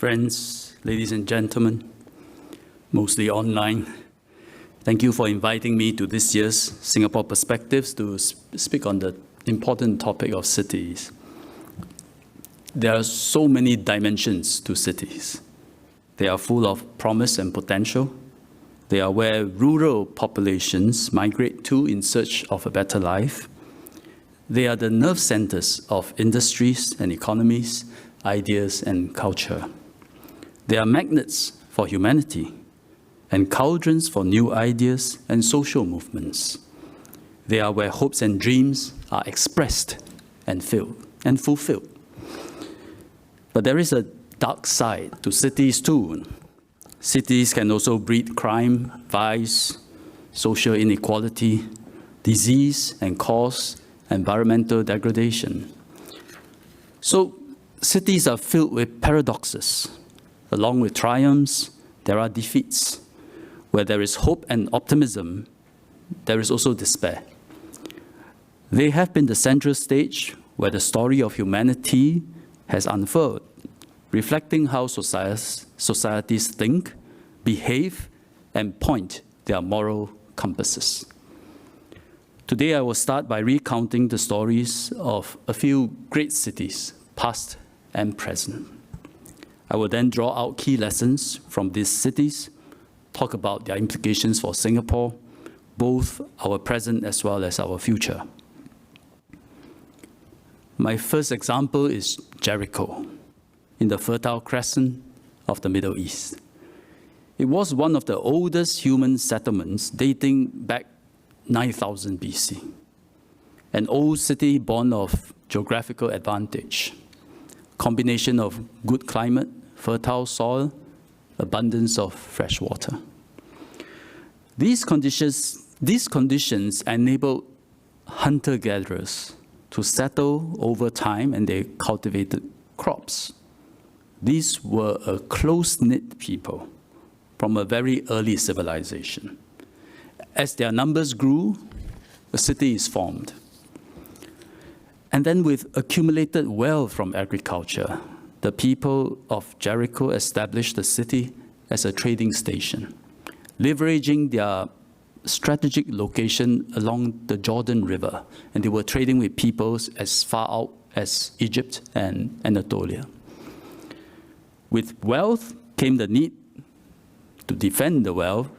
Friends, ladies and gentlemen, mostly online, thank you for inviting me to this year's Singapore Perspectives to speak on the important topic of cities. There are so many dimensions to cities. They are full of promise and potential. They are where rural populations migrate to in search of a better life. They are the nerve centers of industries and economies, ideas and culture. They are magnets for humanity and cauldrons for new ideas and social movements. They are where hopes and dreams are expressed and fulfilled. But there is a dark side to cities too. Cities can also breed crime, vice, social inequality, disease, and cause environmental degradation. So cities are filled with paradoxes. Along with triumphs, there are defeats. Where there is hope and optimism, there is also despair. They have been the central stage where the story of humanity has unfurled, reflecting how societies think, behave, and point their moral compasses. Today, I will start by recounting the stories of a few great cities, past and present. I will then draw out key lessons from these cities, talk about their implications for Singapore, both our present as well as our future. My first example is Jericho, in the Fertile Crescent of the Middle East. It was one of the oldest human settlements dating back 9,000 BC, an old city born of geographical advantage, combination of good climate, fertile soil, abundance of fresh water. These conditions enabled hunter-gatherers to settle over time, and they cultivated crops. These were a close-knit people from a very early civilization. As their numbers grew, a city is formed. And then with accumulated wealth from agriculture, the people of Jericho established the city as a trading station, leveraging their strategic location along the Jordan River, and they were trading with peoples as far out as Egypt and Anatolia. With wealth came the need to defend the wealth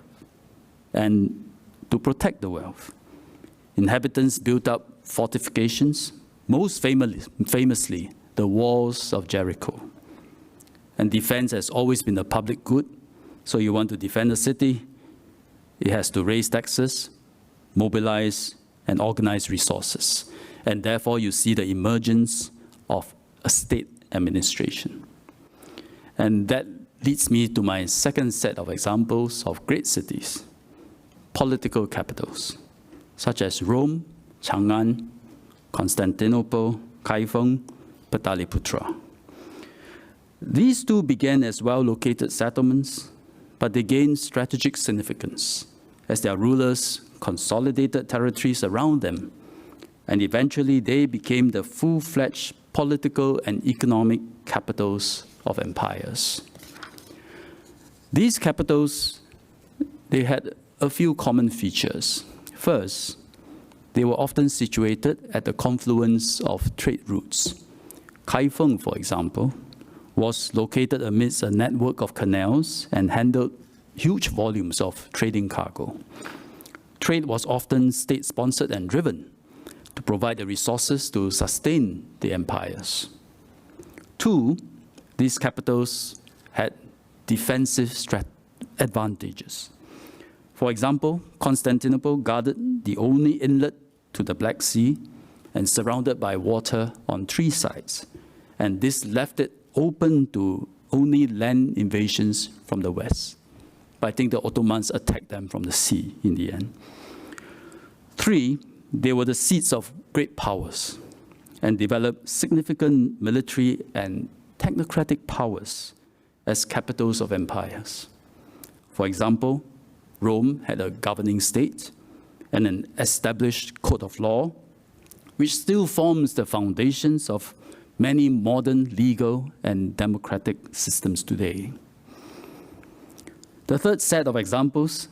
and to protect the wealth. Inhabitants built up fortifications, most famously the walls of Jericho. And defense has always been a public good, so you want to defend a city, it has to raise taxes, mobilize, and organize resources. And therefore, you see the emergence of a state administration. And that leads me to my second set of examples of great cities, political capitals, such as Rome, Chang'an, Constantinople, Kaifeng, Pataliputra. These two began as well-located settlements, but they gained strategic significance as their rulers consolidated territories around them, and eventually they became the full-fledged political and economic capitals of empires. These capitals, they had a few common features. First, they were often situated at the confluence of trade routes. Kaifeng, for example, was located amidst a network of canals and handled huge volumes of trading cargo. Trade was often state-sponsored and driven to provide the resources to sustain the empires. Two, these capitals had defensive advantages. For example, Constantinople guarded the only inlet to the Black Sea and surrounded by water on three sides, and this left it open to only land invasions from the west. But I think the Ottomans attacked them from the sea in the end. Three, they were the seats of great powers and developed significant military and technocratic powers as capitals of empires. For example, Rome had a governing state and an established code of law, which still forms the foundations of many modern legal and democratic systems today. The third set of examples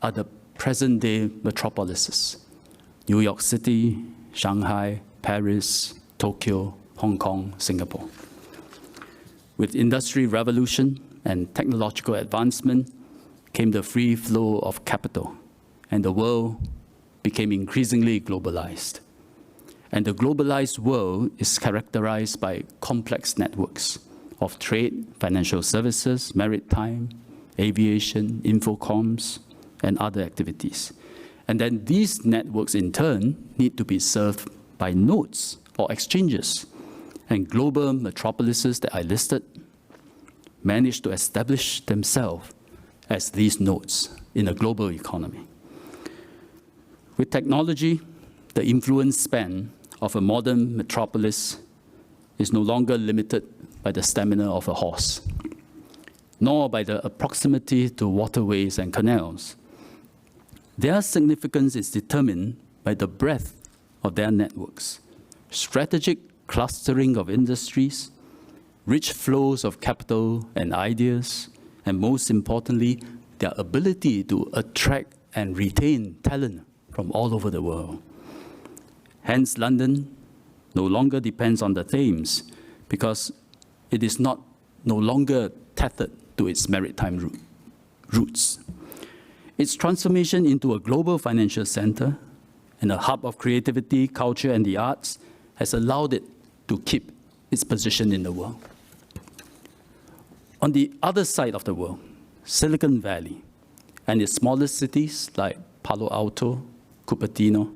are the present-day metropolises: New York City, Shanghai, Paris, Tokyo, Hong Kong, Singapore. With industry revolution and technological advancement came the free flow of capital, and the world became increasingly globalized. And the globalized world is characterized by complex networks of trade, financial services, maritime, aviation, infocoms, and other activities. And then these networks in turn need to be served by nodes or exchanges. And global metropolises that I listed managed to establish themselves as these nodes in a global economy. With technology, the influence span of a modern metropolis is no longer limited by the stamina of a horse, nor by the proximity to waterways and canals. Their significance is determined by the breadth of their networks, strategic clustering of industries, rich flows of capital and ideas, and most importantly, their ability to attract and retain talent from all over the world. Hence, London no longer depends on the Thames because it is no longer tethered to its maritime roots. Its transformation into a global financial center and a hub of creativity, culture, and the arts has allowed it to keep its position in the world. On the other side of the world, Silicon Valley and its smaller cities like Palo Alto, Cupertino,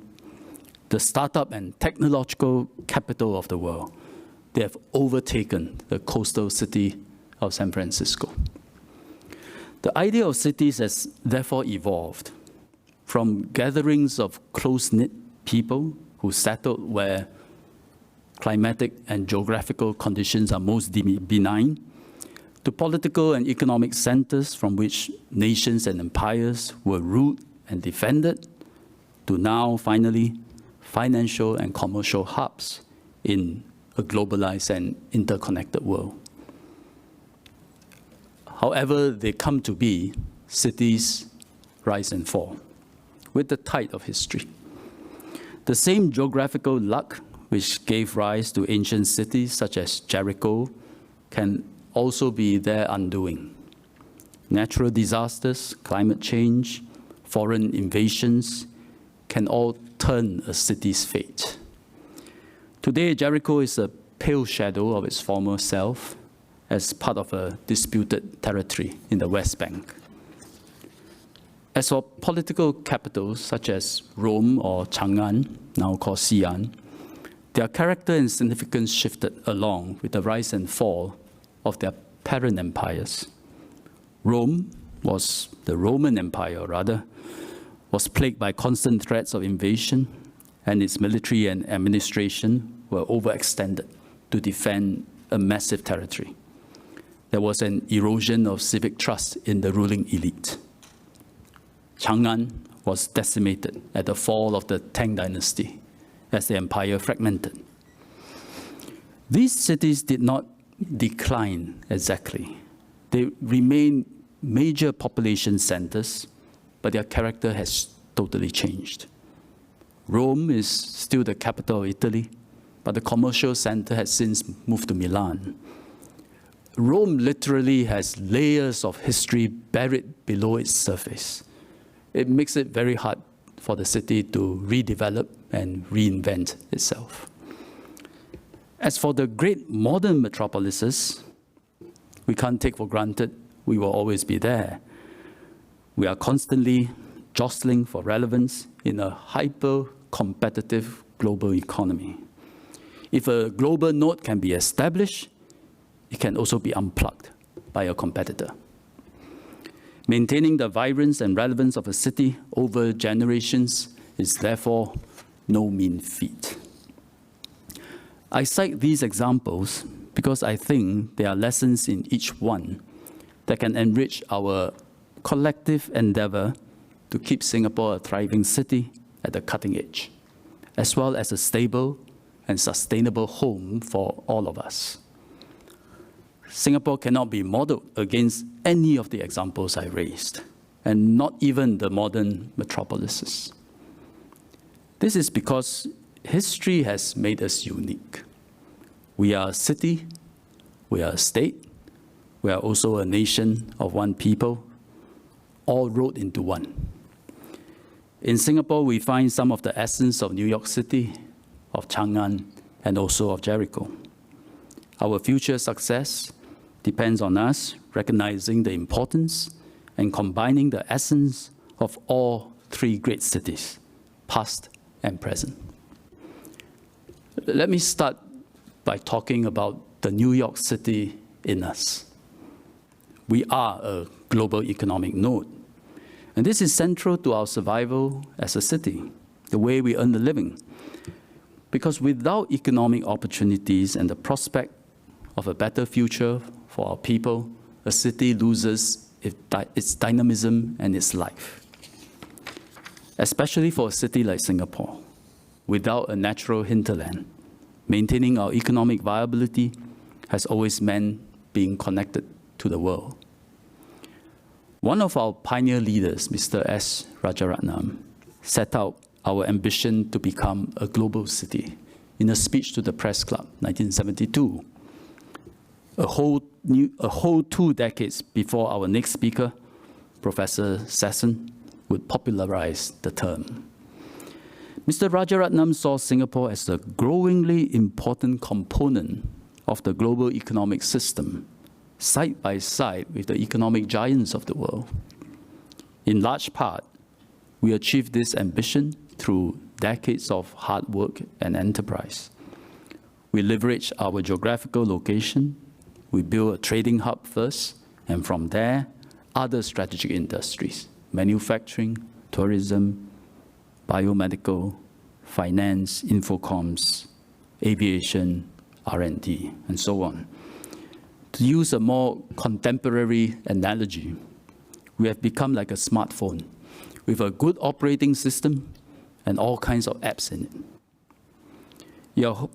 the startup and technological capital of the world, they have overtaken the coastal city of San Francisco. The idea of cities has therefore evolved from gatherings of close-knit people who settled where climatic and geographical conditions are most benign, to political and economic centers from which nations and empires were ruled and defended, to now, finally, financial and commercial hubs in a globalized and interconnected world. However they come to be, cities rise and fall with the tide of history. The same geographical luck which gave rise to ancient cities such as Jericho can also be their undoing. Natural disasters, climate change, foreign invasions can all turn a city's fate. Today, Jericho is a pale shadow of its former self as part of a disputed territory in the West Bank. As for political capitals such as Rome or Chang'an, now called Xi'an, their character and significance shifted along with the rise and fall of their parent empires. Rome was the Roman Empire, rather, was plagued by constant threats of invasion, and its military and administration were overextended to defend a massive territory. There was an erosion of civic trust in the ruling elite. Chang'an was decimated at the fall of the Tang dynasty as the empire fragmented. These cities did not decline exactly. They remain major population centers, but their character has totally changed. Rome is still the capital of Italy, but the commercial center has since moved to Milan. Rome literally has layers of history buried below its surface. It makes it very hard for the city to redevelop and reinvent itself. As for the great modern metropolises, we can't take for granted we will always be there. We are constantly jostling for relevance in a hyper-competitive global economy. If a global node can be established, it can also be unplugged by a competitor. Maintaining the vibrance and relevance of a city over generations is therefore no mean feat. I cite these examples because I think there are lessons in each one that can enrich our collective endeavor to keep Singapore a thriving city at the cutting edge, as well as a stable and sustainable home for all of us. Singapore cannot be modeled against any of the examples I raised, and not even the modern metropolises. This is because history has made us unique. We are a city, we are a state, we are also a nation of one people, all rolled into one. In Singapore, we find some of the essence of New York City, of Chang'an, and also of Jericho. Our future success depends on us recognizing the importance and combining the essence of all three great cities, past and present. Let me start by talking about the New York City in us. We are a global economic node, and this is central to our survival as a city, the way we earn a living. Because without economic opportunities and the prospect of a better future for our people, a city loses its dynamism and its life. Especially for a city like Singapore, without a natural hinterland, maintaining our economic viability has always meant being connected to the world. One of our pioneer leaders, Mr. S. Rajaratnam, set out our ambition to become a global city in a speech to the Press Club, 1972. A whole 2 decades before our next speaker, Professor Sasson, would popularize the term. Mr. Rajaratnam saw Singapore as a growingly important component of the global economic system, side by side with the economic giants of the world. In large part, we achieved this ambition through decades of hard work and enterprise. We leveraged our geographical location. We built a trading hub first, and from there, other strategic industries, manufacturing, tourism, biomedical, finance, infocoms, aviation, R&D, and so on. To use a more contemporary analogy, we have become like a smartphone with a good operating system and all kinds of apps in it. Your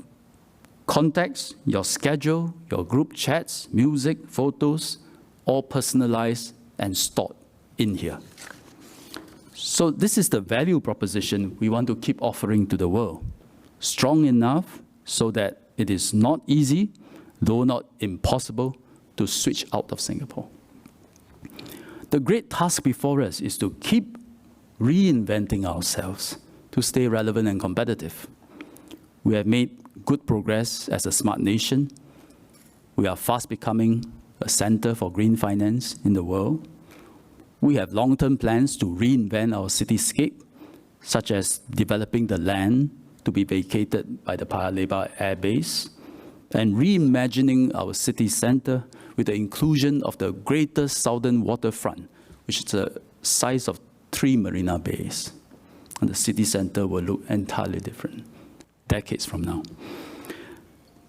contacts, your schedule, your group chats, music, photos, all personalized and stored in here. So this is the value proposition we want to keep offering to the world. Strong enough so that it is not easy, though not impossible, to switch out of Singapore. The great task before us is to keep reinventing ourselves to stay relevant and competitive. We have made good progress as a smart nation. We are fast becoming a center for green finance in the world. We have long-term plans to reinvent our cityscape, such as developing the land to be vacated by the Paya Lebar Air Base, and reimagining our city center with the inclusion of the Greater Southern Waterfront, which is the size of 3 Marina Bays. And the city center will look entirely different decades from now.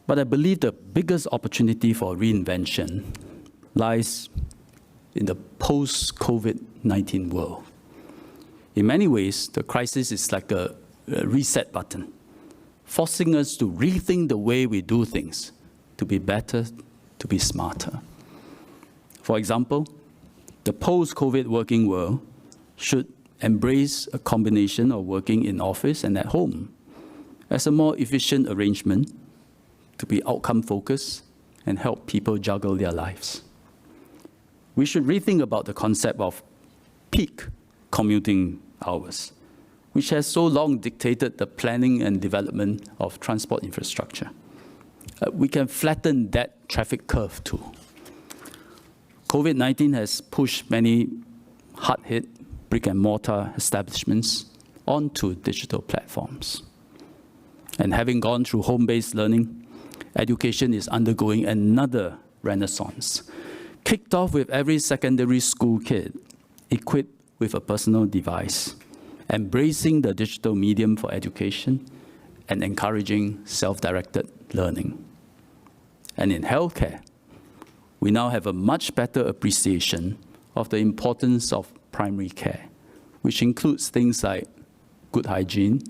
But I believe the biggest opportunity for reinvention lies in the post-COVID-19 world. In many ways, the crisis is like a reset button, forcing us to rethink the way we do things, to be better, to be smarter. For example, the post-COVID working world should embrace a combination of working in office and at home as a more efficient arrangement to be outcome-focused and help people juggle their lives. We should rethink about the concept of peak commuting hours, which has so long dictated the planning and development of transport infrastructure. We can flatten that traffic curve too. COVID-19 has pushed many hard-hit brick-and-mortar establishments onto digital platforms. And having gone through home-based learning, education is undergoing another renaissance, kicked off with every secondary school kid equipped with a personal device, embracing the digital medium for education and encouraging self-directed learning. And in healthcare, we now have a much better appreciation of the importance of primary care, which includes things like good hygiene,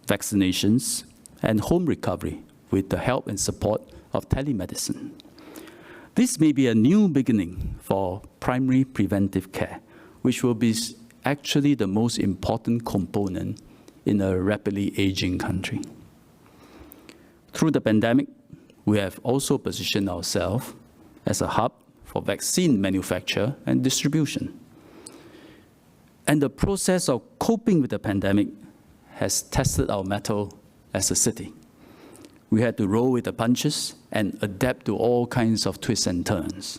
vaccinations, and home recovery with the help and support of telemedicine. This may be a new beginning for primary preventive care, which will be actually the most important component in a rapidly aging country. Through the pandemic, we have also positioned ourselves as a hub for vaccine manufacture and distribution. And the process of coping with the pandemic has tested our mettle as a city. We had to roll with the punches and adapt to all kinds of twists and turns.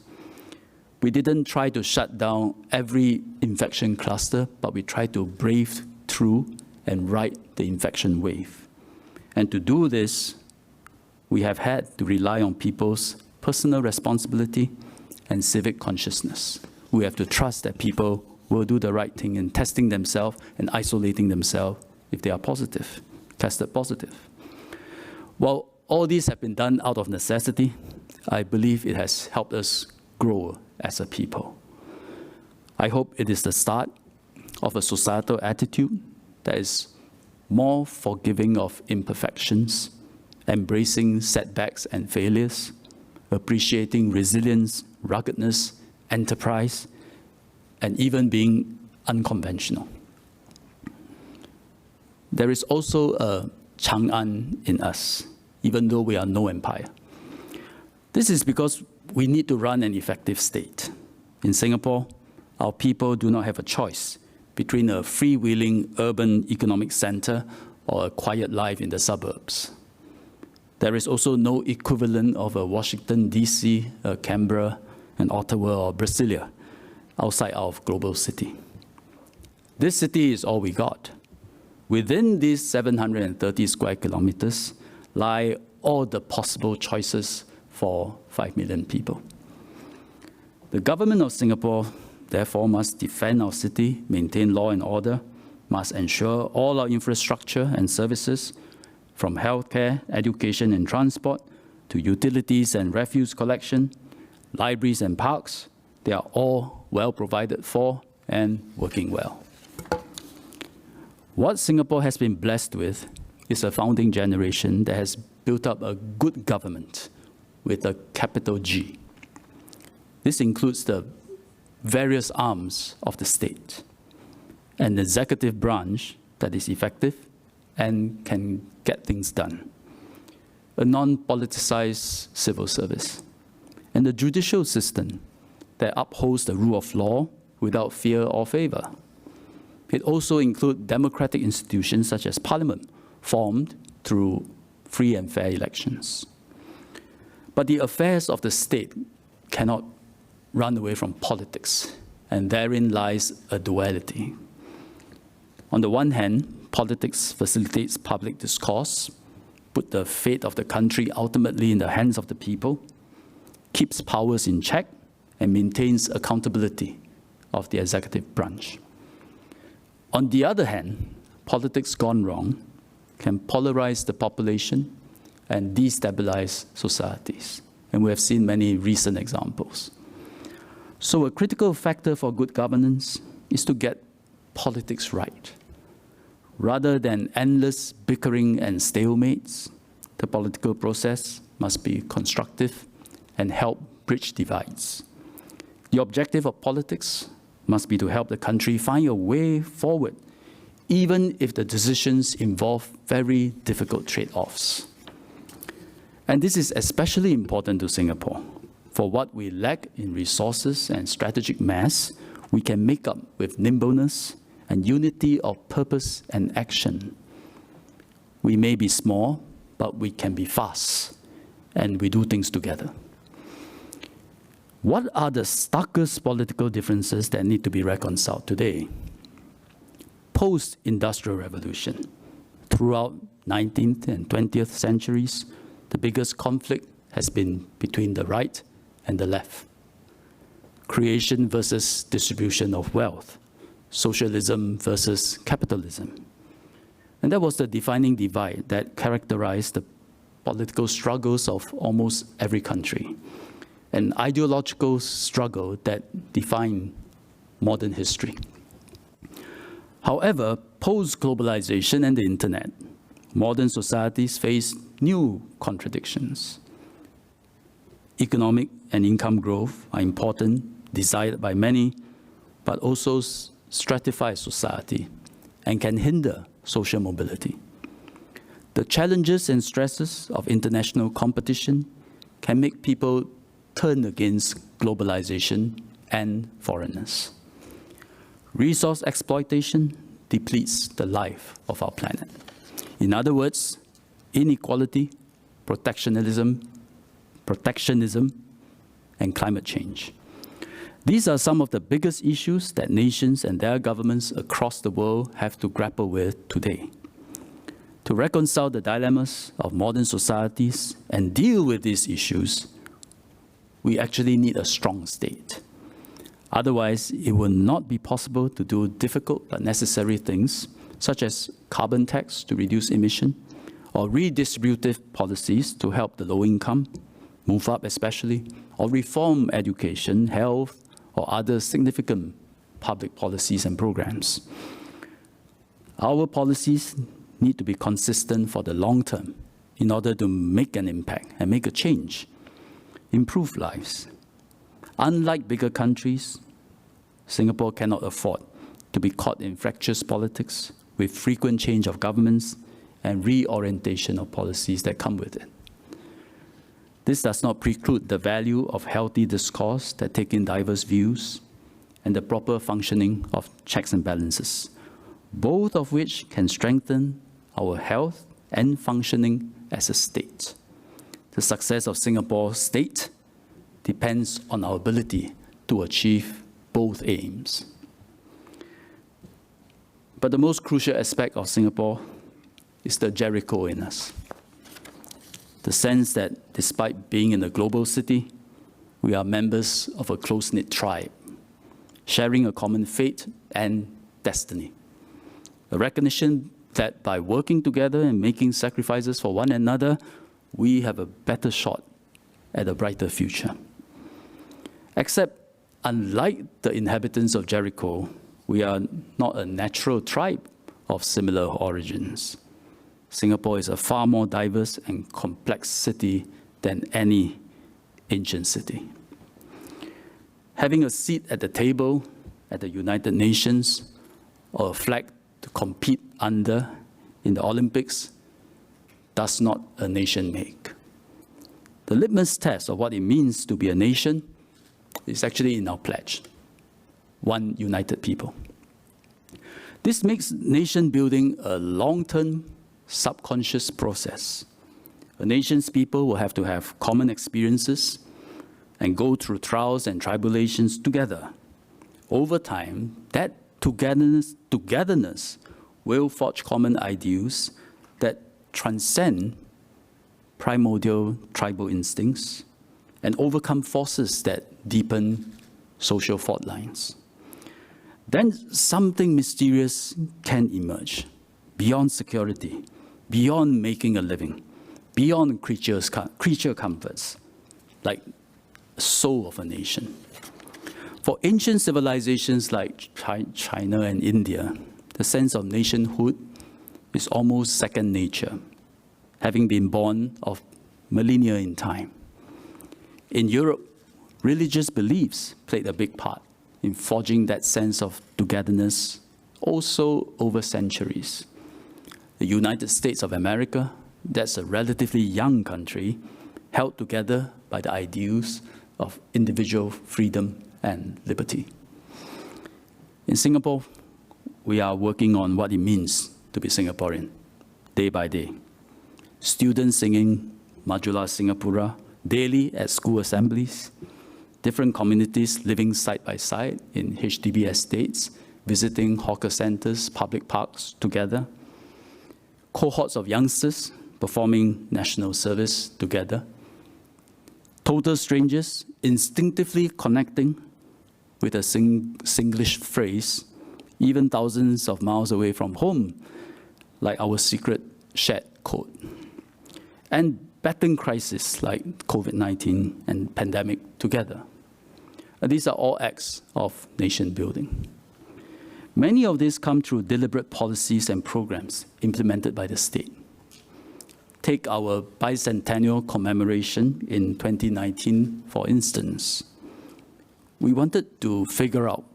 We didn't try to shut down every infection cluster, but we tried to brave through and ride the infection wave. And to do this, we have had to rely on people's personal responsibility and civic consciousness. We have to trust that people will do the right thing in testing themselves and isolating themselves if they are positive, tested positive. While all these have been done out of necessity, I believe it has helped us grow as a people. I hope it is the start of a societal attitude that is more forgiving of imperfections, embracing setbacks and failures, appreciating resilience, ruggedness, enterprise, and even being unconventional. There is also a Chang'an in us, even though we are no empire. This is because we need to run an effective state. In Singapore, our people do not have a choice between a freewheeling urban economic center or a quiet life in the suburbs. There is also no equivalent of a Washington, D.C., a Canberra, an Ottawa, or Brasilia outside our global city. This city is all we got. Within these 730 square kilometers lie all the possible choices for 5 million people. The government of Singapore, therefore, must defend our city, maintain law and order, must ensure all our infrastructure and services, from healthcare, education and transport, to utilities and refuse collection, libraries and parks, they are all well provided for and working well. What Singapore has been blessed with is a founding generation that has built up a good government with a capital G. This includes the various arms of the state, an executive branch that is effective and can get things done, a non-politicized civil service, and a judicial system that upholds the rule of law without fear or favor. It also includes democratic institutions such as Parliament, formed through free and fair elections. But the affairs of the state cannot run away from politics, and therein lies a duality. On the one hand, politics facilitates public discourse, puts the fate of the country ultimately in the hands of the people, keeps powers in check, and maintains accountability of the executive branch. On the other hand, politics gone wrong can polarize the population and destabilize societies. And we have seen many recent examples. So a critical factor for good governance is to get politics right. Rather than endless bickering and stalemates, the political process must be constructive and help bridge divides. The objective of politics must be to help the country find a way forward, even if the decisions involve very difficult trade-offs. And this is especially important to Singapore. For what we lack in resources and strategic mass, we can make up with nimbleness and unity of purpose and action. We may be small, but we can be fast, and we do things together. What are the starkest political differences that need to be reconciled today? Post-industrial revolution, throughout 19th and 20th centuries, the biggest conflict has been between the right and the left. Creation versus distribution of wealth, socialism versus capitalism. And that was the defining divide that characterized the political struggles of almost every country, an ideological struggle that defined modern history. However, post-globalization and the internet, Modern societies face new contradictions. Economic and income growth are important, desired by many, but also stratify society and can hinder social mobility. The challenges and stresses of international competition can make people turn against globalization and foreigners. Resource exploitation depletes the life of our planet. In other words, inequality, protectionism, and climate change. These are some of the biggest issues that nations and their governments across the world have to grapple with today. To reconcile the dilemmas of modern societies and deal with these issues, we actually need a strong state. Otherwise, it will not be possible to do difficult but necessary things, such as carbon tax to reduce emission, or redistributive policies to help the low income, move up especially, or reform education, health, or other significant public policies and programs. Our policies need to be consistent for the long term in order to make an impact and make a change, improve lives. Unlike bigger countries, Singapore cannot afford to be caught in fractious politics with frequent change of governments and reorientation of policies that come with it. This does not preclude the value of healthy discourse that take in diverse views and the proper functioning of checks and balances, both of which can strengthen our health and functioning as a state. The success of Singapore's state depends on our ability to achieve both aims. But the most crucial aspect of Singapore is the Jericho in us. The sense that despite being in a global city, we are members of a close-knit tribe, sharing a common fate and destiny. A recognition that by working together and making sacrifices for one another, we have a better shot at a brighter future. Except, unlike the inhabitants of Jericho, we are not a natural tribe of similar origins. Singapore is a far more diverse and complex city than any ancient city. Having a seat at the table at the United Nations or a flag to compete under in the Olympics does not a nation make. The litmus test of what it means to be a nation is actually in our pledge, one united people. This makes nation building a long-term subconscious process. A nation's people will have to have common experiences and go through trials and tribulations together. Over time, that togetherness will forge common ideals that transcend primordial tribal instincts and overcome forces that deepen social fault lines. Then something mysterious can emerge beyond security, beyond making a living, beyond creature comforts, like the soul of a nation. For ancient civilizations like China and India, the sense of nationhood is almost second nature, having been born of millennia in time. In Europe, religious beliefs played a big part in forging that sense of togetherness, also over centuries. The United States of America, that's a relatively young country, held together by the ideals of individual freedom and liberty. In Singapore, we are working on what it means to be Singaporean, day by day. Students singing Majulah Singapura daily at school assemblies, different communities living side by side in HDB estates, visiting hawker centers, public parks together, cohorts of youngsters performing national service together, total strangers instinctively connecting with a Singlish phrase, even thousands of miles away from home, like our secret shared code. And battling crises like COVID-19 and pandemic together. These are all acts of nation building. Many of these come through deliberate policies and programs implemented by the state. Take our bicentennial commemoration in 2019, for instance. We wanted to figure out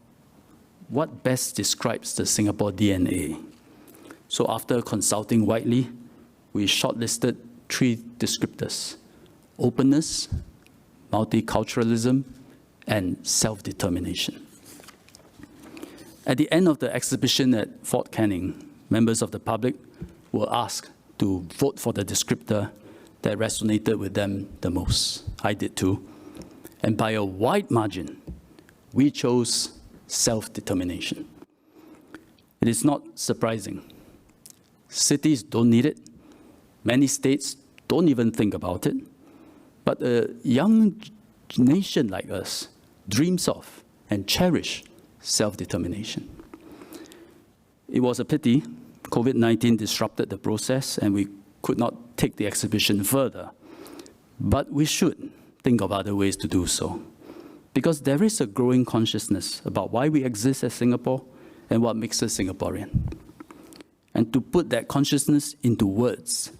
what best describes the Singapore DNA. So after consulting widely, we shortlisted 3 descriptors: openness, multiculturalism, and self-determination. At the end of the exhibition at Fort Canning, members of the public were asked to vote for the descriptor that resonated with them the most. I did too. And by a wide margin, we chose self-determination. It is not surprising. Cities don't need it. Many states don't even think about it. But a young nation like us dreams of and cherishes self-determination. It was a pity COVID-19 disrupted the process and we could not take the exhibition further. But we should think of other ways to do so, because there is a growing consciousness about why we exist as Singapore and what makes us Singaporean. And to put that consciousness into words,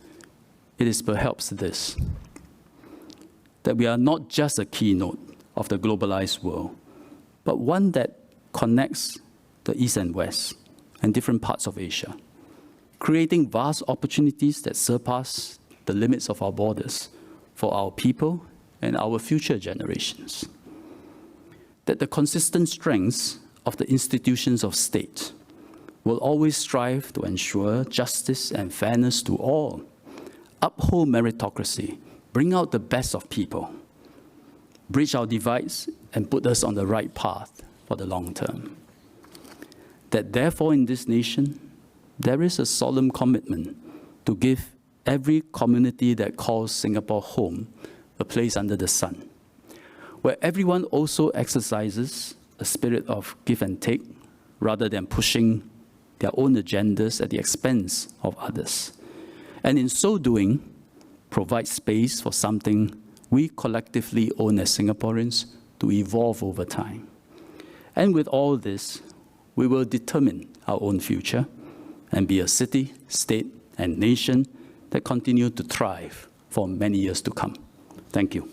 it is perhaps this: that we are not just a keynote of the globalized world, but one that connects the East and West and different parts of Asia, creating vast opportunities that surpass the limits of our borders for our people and our future generations. That the consistent strengths of the institutions of state will always strive to ensure justice and fairness to all, uphold meritocracy, bring out the best of people, bridge our divides, and put us on the right path for the long term. That therefore in this nation, there is a solemn commitment to give every community that calls Singapore home a place under the sun, where everyone also exercises a spirit of give and take rather than pushing their own agendas at the expense of others. And in so doing, provide space for something we collectively own as Singaporeans to evolve over time. And with all this, we will determine our own future and be a city, state, and nation that continue to thrive for many years to come. Thank you.